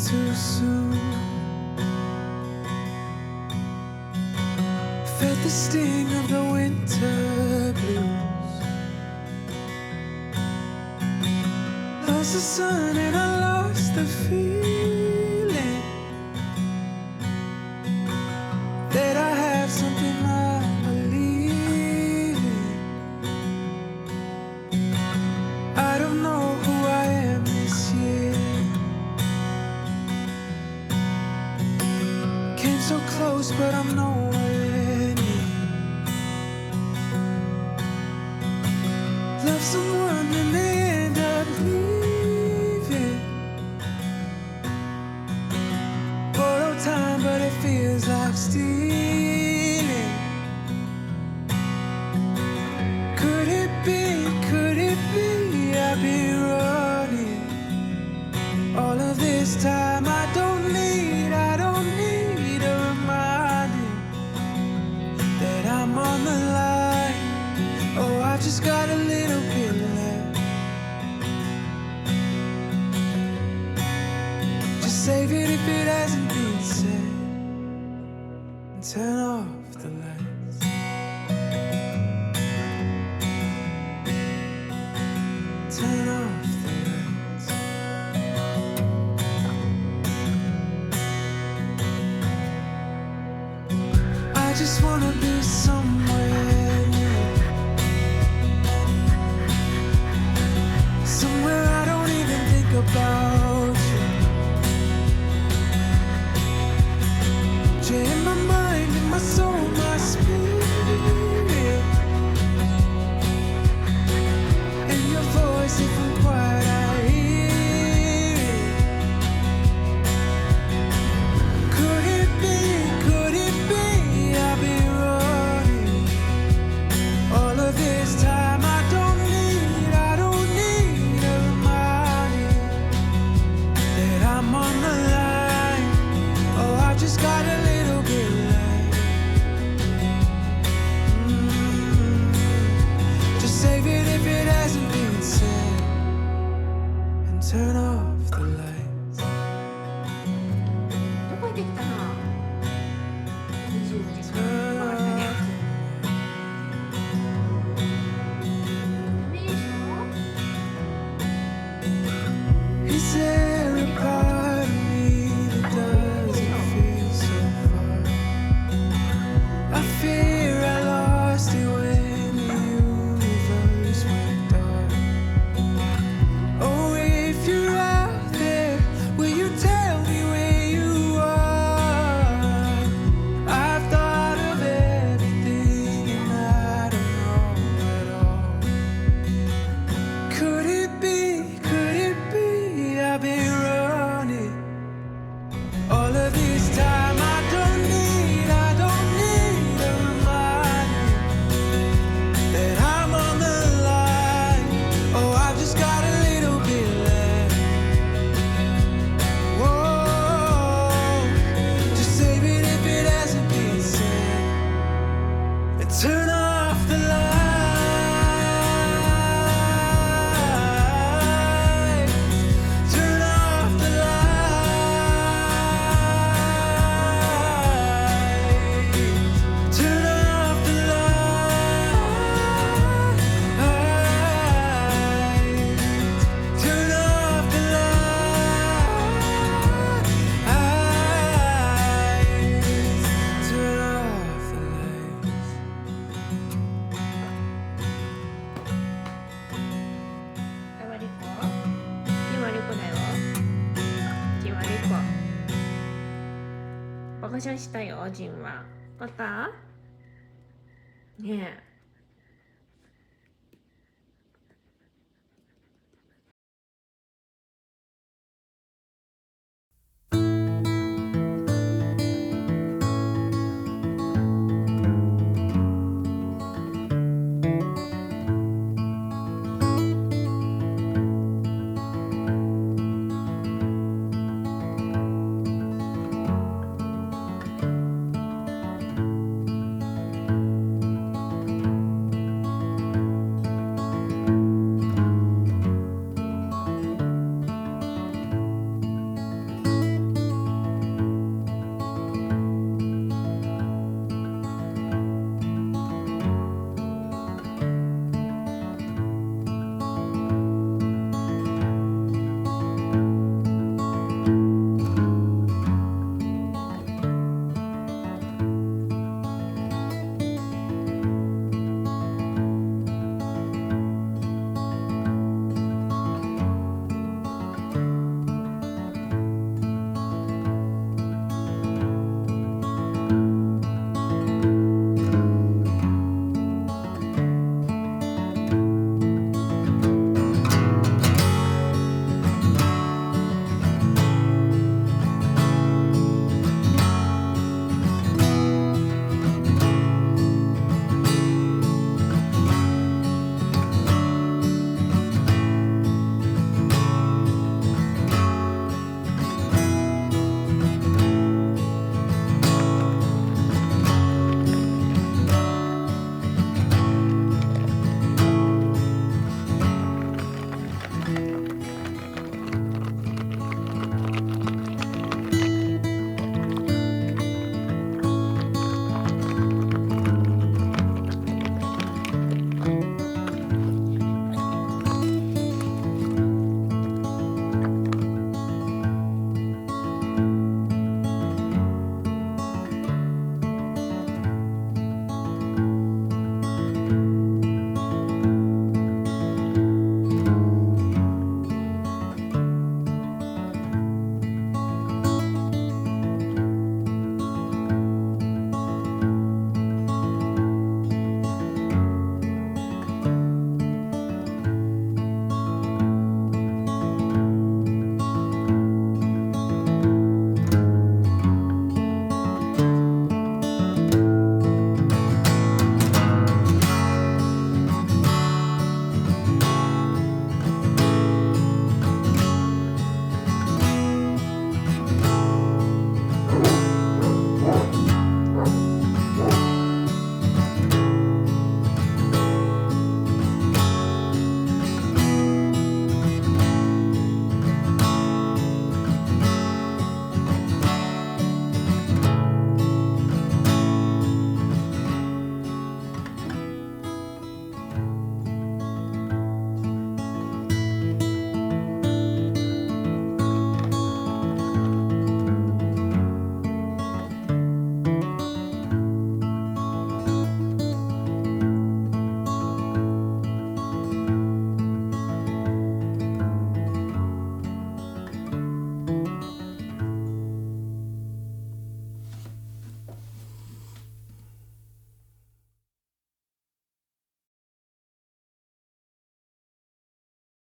too soon. Felt the sting of the winter blues. Lost the sun and I lost the feeling that I have something I believe in. I don't know who I am this year. Came so close, but I'm nowhere near. Love someone and they end up leaving. Borrowed time, but it feels like stealing. Could it be, I've been running all of this time? I don't need a reminder that I'm on the line. Oh, I've just got a little bit left. Just save it if it hasn't been said, and turn off the lights. Turn off the lights. I just wanna be somewhere new, somewhere I don't even think about you. You're in my mind, in my soul, my spirit. And your voice, if I'm quiet, I hear it. Could it be, I've been running all of this time? I don't need a reminder that I'm on the line. Oh, I just got a little bit left. Just save it if it hasn't been said, and turn off the lights. どこ行ってきたの？20時間 Turn 回ったね。 off. ダメでしょ？ Is there a part of me that doesn't feel so far? I fear I lost it when the universe went dark. Oh, if you're out there, will you tell me where you are? I've thought of everything and I don't know at all. Could it be, I've been running all of this time? I don't need a reminder that I'm on the line. Oh, I've just got a little bit left. Whoa, just save it if it hasn't been said, and turn off the lights. Turn off the lights. Turn off the lights. Turn off the lights. Turn off the lights. あわりこ？今りこだよ。今りこ。バカシャンしたよ、ジンは。わかった？ねえ。